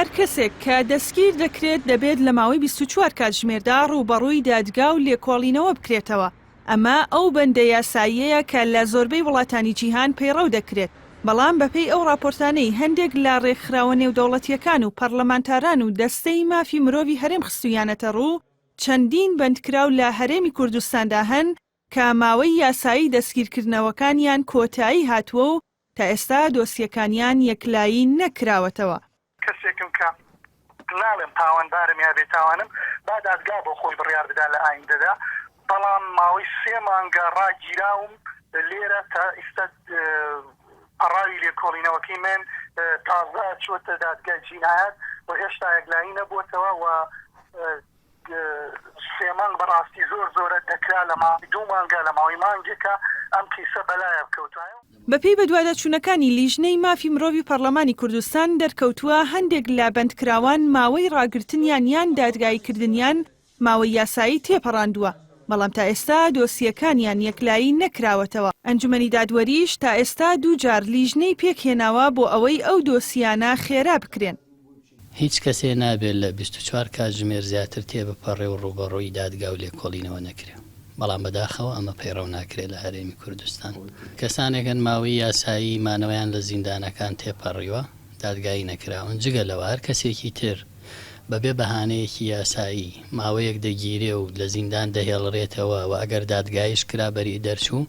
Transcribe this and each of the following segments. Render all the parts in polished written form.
هەر کەسێک کە دەستگیر دەکرێت دەبێت لە ماوەی 24 کاتژمێردا ڕوبەڕووی دادگا و لێکۆڵینەوە بکرێتەوە. ئەمە ئەو بەندە یاساییەیە کە لە زۆربەی وڵاتانی جیهان پەیڕەو دەکرێت. بەڵام بەپێی ئەو راپۆرتانەی هەندێک لە ڕێکخراوە نێودەوڵەتیەکان و پەرلەمانتاران و دەستەی مافی مرۆڤی هەرێم خستویانەتە ڕوو، چەندین بەندکراو لە هەرێمی کوردستاندا هەن کە ماوەی یاسایی دەستگیرکردنەوەکانیان کۆتایی هاتووە و تا ئێستا دۆسیەکانیان یەکلایی نەکراوەتەوە. کەسێکم کە ناڵێم تاوانبارم یا بێتاوانم با دادگا بۆ خۆی بڕیار بدا لە ئایندەدا، بەڵام ماوەی 3 مانگە ڕاگیراوم لێرە تا ئێستا پەڕاوی لێکۆڵینەوەکەی من تازە چۆتە دادگای جینایەت و هێشتا یەکلایی نەبووتەوە و 3 مانگ بەڕاستی زۆرە دەکرا لە ماوەی 2 مانگە لە ماوەی مانگێکە ئەم کیسە بەلایە بکەوتوایە. بەپێی بەدواداچوونەکانی لیژنەی مافی مرۆڤی پەرلەمانی کوردستان دەرکەوتووە هەندێک لە بەندکراوان ماوەی ڕاگرتنیان یان دادگایکردنیان ماوەی یاسایی تێپەڕاندووە، بەڵام تا ئێستا دۆسیەکانیان یەکلایی نەکراوەتەوە. ئەنجومەنی دادوەریش تا ئێستا 2 جار لیژنەی پێکهێناوە بۆ ئەوەی ئەو دۆسیانە خێرا بکرێن. هیچ کەسێ نابێت لە 24 کاتژمێر زیاتر تێبپەڕێ و ڕوبەڕووی دادگا و لێکۆڵینەوە نەکرێت. بەڵام بەداخەوە ئەمە پەیڕەو ناکرێت لە هەرێمی کوردستان. کەسانێکن ماوەی یاسایی مانەوەیان لە زیندانەکان تێپەڕیوە دادگایی نەکراون، جگە لەوە هەر کەسێکی تر بەبێ بەهانەیەکی یاسایی ماوەیەک دەگیرێ و لە زیندان دەهێڵڕێتەوە و ئەگەر دادگایش کرا بەری دەرچوو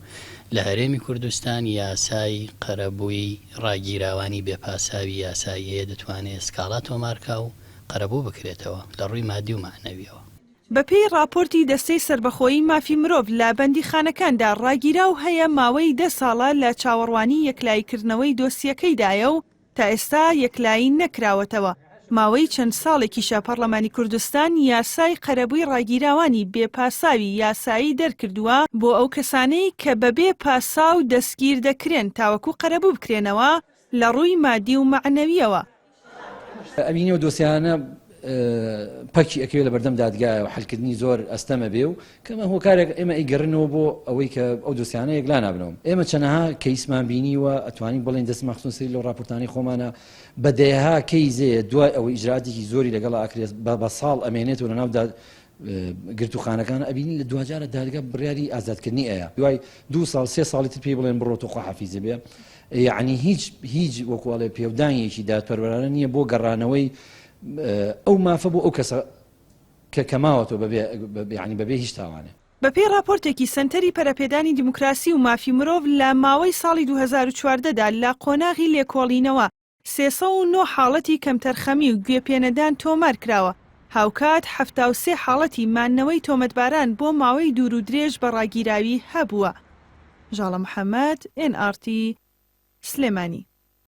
لە هەرێمی کوردستان یاسای قەرەبووی ڕاگیراوانی بێپاساوی یاساییەیە دەتوانێت سکاڵا تۆمارکا و قەرەبوو بکرێتەوە لە ڕووی مادی و معنەویەوە. بەپێی راپۆرتی دەستەی سربەخۆیی مافی مرۆڤ لە بەندیخانەکاندا ڕاگیرا و هەیە ماوەی 10 ساڵە لە چاوەڕوانی یەکلاییکردنەوەی دۆسیەکەیدایە و تا ئێستا یەکلایی نەکراوەتەوە. ماوەی چەند ساڵێکیشە پەرلەمانی کوردستان یاسای قەرەبووی ڕاگیراوانی بێپاساوی یاسایی دەرکردووە بۆ ئەو کەسانەی کە بەبێ پاساو دەستگیر دەکرێن تاوەکو قەرەبوو بکرێنەوە لە ڕووی مادی و معنەویەوە. ئەبینەوە دۆسیانە پەکی ئەکەوێت لە بەردەم دادگایە و حەلکردنی زۆر ئەستەمە بێ و کەمە هۆکارێک ئێمە ئەیگەڕنەوە بۆ ئەوەی کە ئەو دۆسیانە یەکلا نابنەوە. ئێمە چەنەها کەیسمان بینیوە ئەتوانین بڵێن دەستمان خستون سەری لەو راپۆرتانەی خۆمانە بەدەیەها کەیزەیە دوای ئەوەی ئیجراتێکی زۆری لەگەڵ ئاکرێت بە ساڵ ئەمێنێتەوە لەناو گرتوخانەکان ئەبینی لە دوجارە دادگا بڕیاری ئازادکردنی ئەیە دوای 2 ساڵ 3 ساڵی تر پێی بڵێن بڕۆتە خواحافیزە بێ، یعنی هیچ وەکوڵێ پێودانیەکی دادپەروەرانە نییە بۆ گەڕانەوەی ئەو مافە بۆ ئەو کەسە کە کەماوەتەوە بەبێ هیچ تاوانێ. بەپێی راپۆرتێکی سنتەری پەرەپێدانی دیموکراسی و مافی مرۆڤ لە ماوەی ساڵی 2014دا لە قۆناغی لێکۆڵینەوە 309 حاڵەتی کەمتەرخەمی و گوێپێنەدان تۆمار کراوە، هاوکات 73 حاڵەتی مانەوەی تۆمەتباران بۆ ماوەی دوور و درێژ بە ڕاگیراوی هەبووە. ژاڵە محەممەد، NRT، سلێمانی.